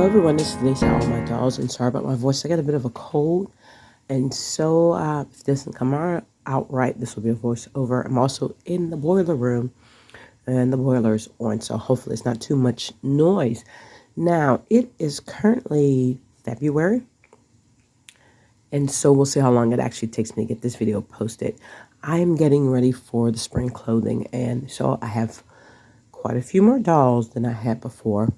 Hello everyone, this is Denise All My Dolls, and sorry about my voice. I got a bit of a cold, and so if it doesn't come out right, this will be a voiceover. I'm also in the boiler room, and the boiler's on, so hopefully it's not too much noise. Now, it is currently February, and so we'll see how long it actually takes me to get this video posted. I'm getting ready for the spring clothing, and so I have quite a few more dolls than I had before.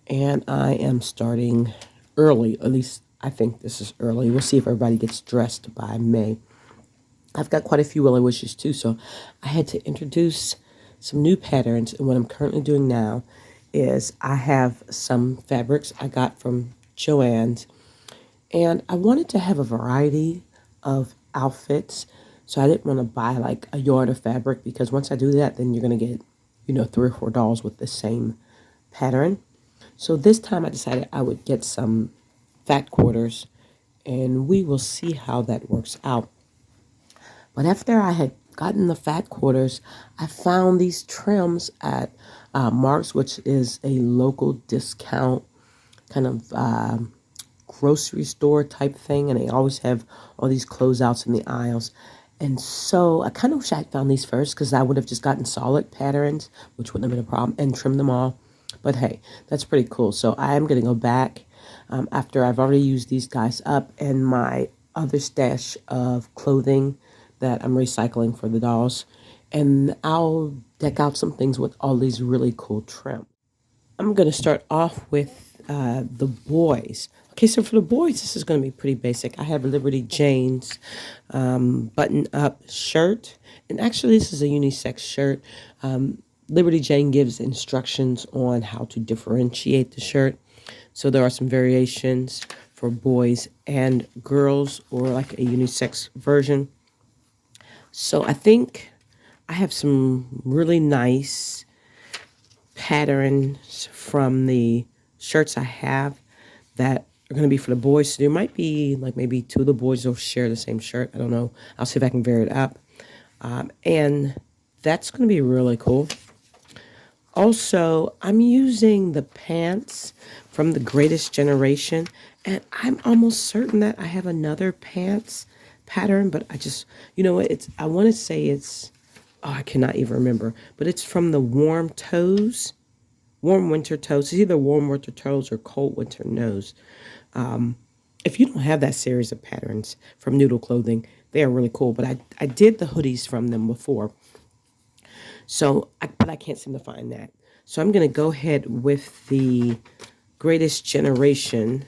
And I am starting early. At least I think this is early. We'll see if everybody gets dressed by May. I've got quite a few Willow Wishes too, so I had to introduce some new patterns. And what I'm currently doing now is I have some fabrics I got from Joann's, and I wanted to have a variety of outfits. So I didn't want to buy like a yard of fabric, because once I do that, then you're going to get, 3 or 4 dolls with the same pattern. So this time I decided I would get some fat quarters, and we will see how that works out. But after I had gotten the fat quarters, I found these trims at Mark's, which is a local discount kind of grocery store type thing, and they always have all these closeouts in the aisles. And so I kind of wish I had found these first, because I would have just gotten solid patterns, which wouldn't have been a problem, and trimmed them all. But hey, that's pretty cool. So I am going to go back after I've already used these guys up and my other stash of clothing that I'm recycling for the dolls. And I'll deck out some things with all these really cool trim. I'm going to start off with the boys. Okay, so for the boys, this is going to be pretty basic. I have a Liberty Jane's button-up shirt. And actually, this is a unisex shirt. Liberty Jane gives instructions on how to differentiate the shirt. So there are some variations for boys and girls, or like a unisex version. So I think I have some really nice patterns from the shirts I have that are going to be for the boys. So there might be like maybe 2 of the boys will share the same shirt. I don't know. I'll see if I can vary it up. And that's going to be really cool. Also, I'm using the pants from the Greatest Generation, and I'm almost certain that I have another pants pattern, but I just, I want to say it's, I cannot even remember, but it's from the Warm Toes, Warm Winter Toes. It's either Warm Winter Toes or Cold Winter Nose. If you don't have that series of patterns from Noodle Clothing, they are really cool, but I did the hoodies from them before. So, but I can't seem to find that. So I'm going to go ahead with the Greatest Generation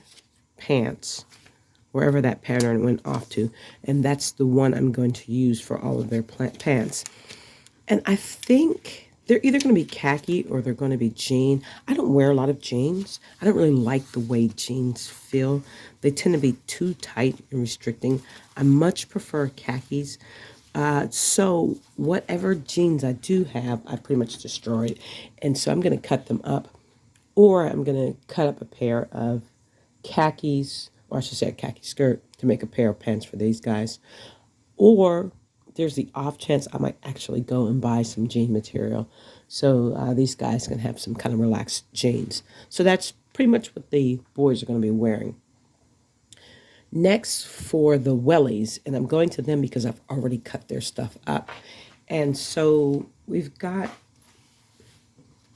pants, wherever that pattern went off to. And that's the one I'm going to use for all of their pants. And I think they're either going to be khaki or they're going to be jean. I don't wear a lot of jeans. I don't really like the way jeans feel. They tend to be too tight and restricting. I much prefer khakis. So whatever jeans I do have, I pretty much destroyed. And so I'm going to cut them up, or I'm going to cut up a pair of khakis, or I should say a khaki skirt, to make a pair of pants for these guys. Or there's the off chance I might actually go and buy some jean material, so these guys can have some kind of relaxed jeans. So that's pretty much what the boys are going to be wearing. Next, for the wellies, and I'm going to them because I've already cut their stuff up. And so we've got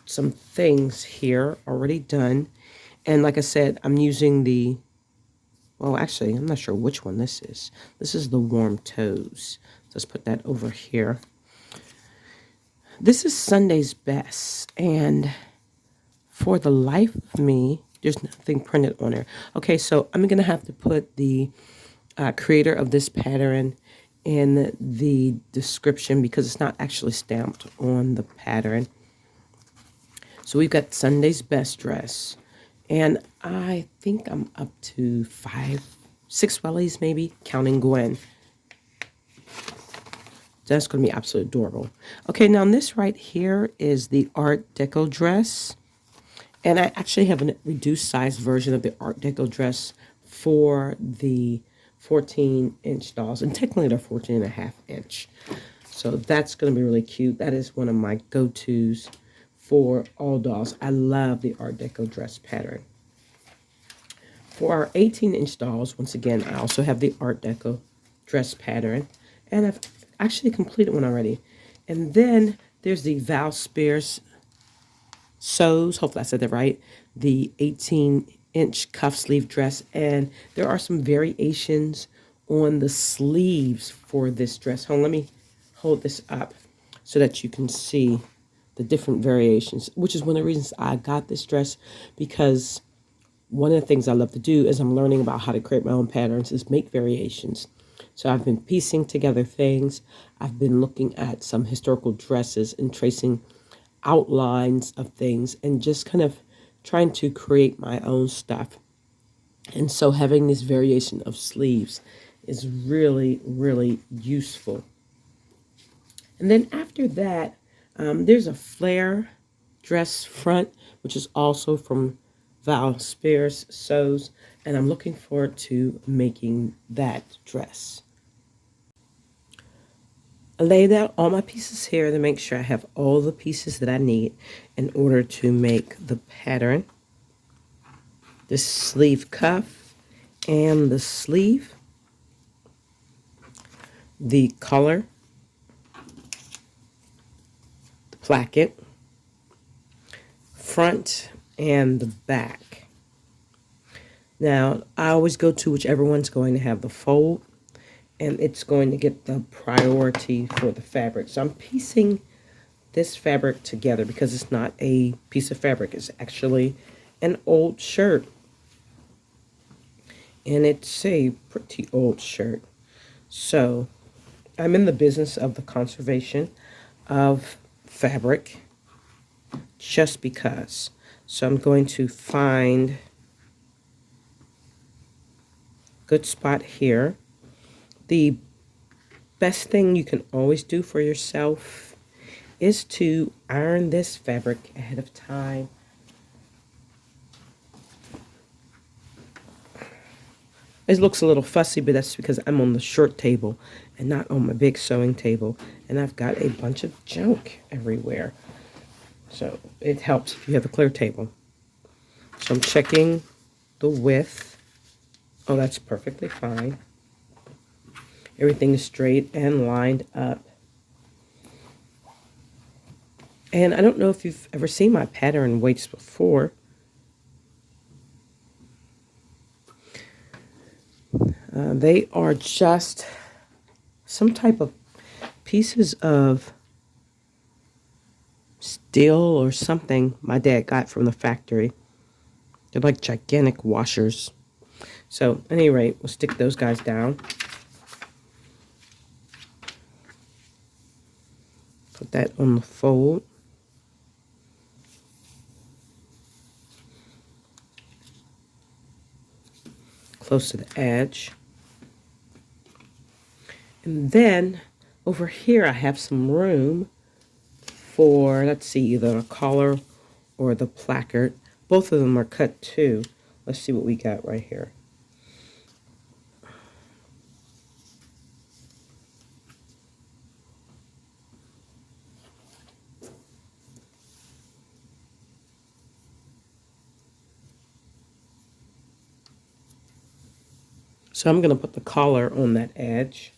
some things here already done. And like I said, I'm using the, well, actually, I'm not sure which one this is. This is the Warm Toes. Let's put that over here. This is Sunday's Best. And for the life of me, there's nothing printed on there. Okay, so I'm going to have to put the creator of this pattern in the description, because it's not actually stamped on the pattern. So we've got Sunday's Best dress. And I think I'm up to 6 wellies maybe, counting Gwen. That's going to be absolutely adorable. Okay, now this right here is the Art Deco dress. And I actually have a reduced size version of the Art Deco dress for the 14-inch dolls. And technically they're 14.5-inch. So that's going to be really cute. That is one of my go-tos for all dolls. I love the Art Deco dress pattern. For our 18-inch dolls, once again, I also have the Art Deco dress pattern, and I've actually completed one already. And then there's the Val Spears sews, hopefully I said that right, the 18-inch cuff sleeve dress, and there are some variations on the sleeves for this dress. Hold on, let me hold this up so that you can see the different variations, which is one of the reasons I got this dress, because one of the things I love to do as I'm learning about how to create my own patterns is make variations. So I've been piecing together things. I've been looking at some historical dresses and tracing outlines of things and just kind of trying to create my own stuff. And so having this variation of sleeves is really, really useful. And then after that, there's a flare dress front, which is also from Val Spears Sews, and I'm looking forward to making that dress. I laid out all my pieces here to make sure I have all the pieces that I need in order to make the pattern. The sleeve cuff and the sleeve, the collar, the placket, front, and the back. Now, I always go to whichever one's going to have the fold, and it's going to get the priority for the fabric. So I'm piecing this fabric together because it's not a piece of fabric. It's actually an old shirt. And it's a pretty old shirt. So I'm in the business of the conservation of fabric just because. So I'm going to find a good spot here. The best thing you can always do for yourself is to iron this fabric ahead of time. It looks a little fussy, but that's because I'm on the short table and not on my big sewing table. And I've got a bunch of junk everywhere. So it helps if you have a clear table. So I'm checking the width. Oh, that's perfectly fine. Everything is straight and lined up. And I don't know if you've ever seen my pattern weights before. They are just some type of pieces of steel or something my dad got from the factory. They're like gigantic washers. So at any rate, we'll stick those guys down. Put that on the fold. Close to the edge. And then over here I have some room for, let's see, either a collar or the placard. Both of them are cut too. Let's see what we got right here. So I'm going to put the collar on that edge.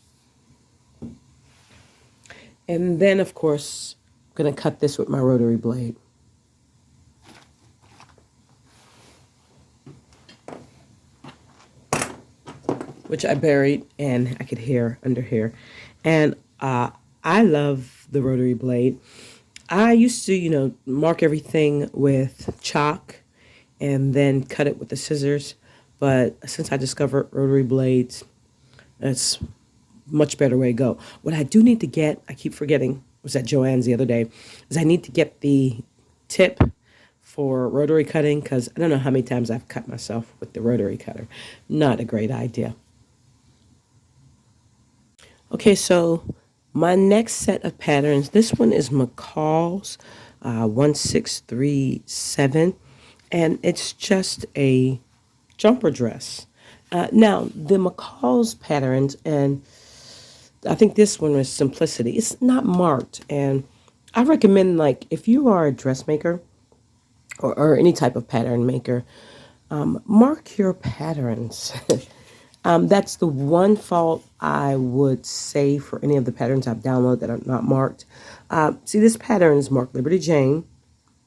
And then, of course, I'm going to cut this with my rotary blade. Which I buried, and I could hear under here. And I love the rotary blade. I used to, mark everything with chalk and then cut it with the scissors. But since I discovered rotary blades, it's much better way to go. What I do need to get, I keep forgetting, was at Joann's the other day, is I need to get the tip for rotary cutting, because I don't know how many times I've cut myself with the rotary cutter. Not a great idea. Okay, so my next set of patterns, this one is McCall's 1637, and it's just a jumper dress. Now, the McCall's patterns, and I think this one is Simplicity. It's not marked, and I recommend, like, if you are a dressmaker or any type of pattern maker, Mark your patterns. That's the one fault I would say for any of the patterns I've downloaded that are not marked. See, this pattern is marked Liberty Jane.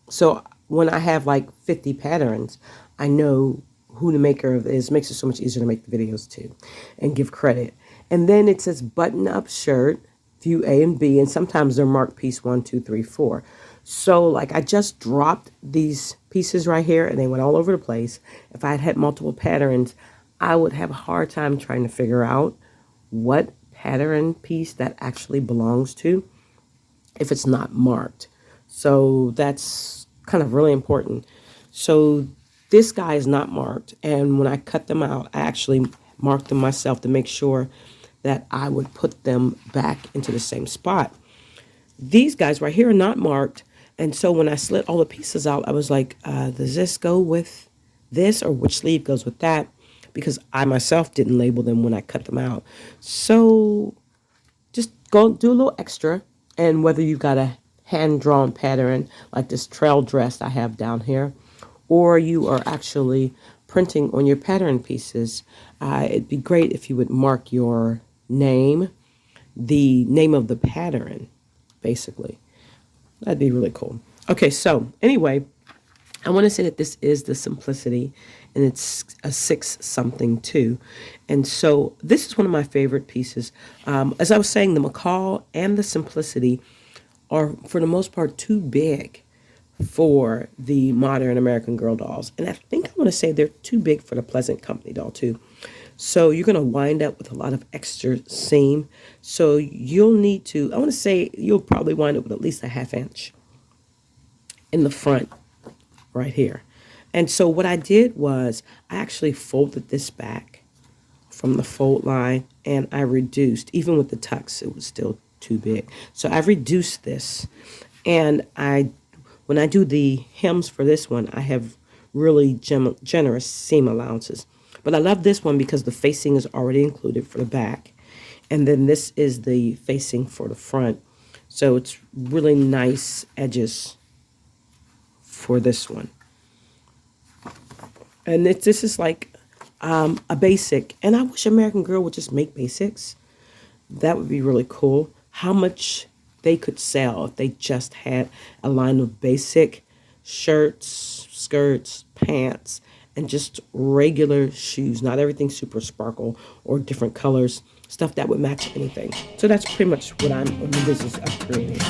So when I have like 50 patterns, I know who the maker of it is. Makes it so much easier to make the videos too and give credit. And then it says button up shirt, view A and B, and sometimes they're marked piece 1, 2, 3, 4. So like I just dropped these pieces right here and they went all over the place. If I had multiple patterns, I would have a hard time trying to figure out what pattern piece that actually belongs to if it's not marked. So that's kind of really important. So this guy is not marked. And when I cut them out, I actually marked them myself to make sure that I would put them back into the same spot. These guys right here are not marked. And so when I slit all the pieces out, I was like, does this go with this or which sleeve goes with that? Because I myself didn't label them when I cut them out. So just go do a little extra. And whether you've got a hand-drawn pattern like this trail dress I have down here, or you are actually printing on your pattern pieces, it'd be great if you would mark your name, the name of the pattern, basically. That'd be really cool. Okay, so anyway, I want to say that this is the Simplicity, and it's a 6 something too. And so this is one of my favorite pieces. As I was saying, the McCall and the Simplicity are, for the most part, too big for the modern American Girl dolls. And I think I want to say they're too big for the Pleasant Company doll too. So you're going to wind up with a lot of extra seam. So you'll need to, I want to say you'll probably wind up with at least a 1/2 inch in the front right here. And so what I did was I actually folded this back from the fold line and I reduced, even with the tucks, it was still too big. So I reduced this, and when I do the hems for this one, I have really generous seam allowances. But I love this one because the facing is already included for the back. And then this is the facing for the front. So it's really nice edges for this one. And this is like a basic. And I wish American Girl would just make basics. That would be really cool. How much they could sell if they just had a line of basic shirts, skirts, pants, and just regular shoes. Not everything super sparkle or different colors. Stuff that would match anything. So that's pretty much what I'm in the business of creating.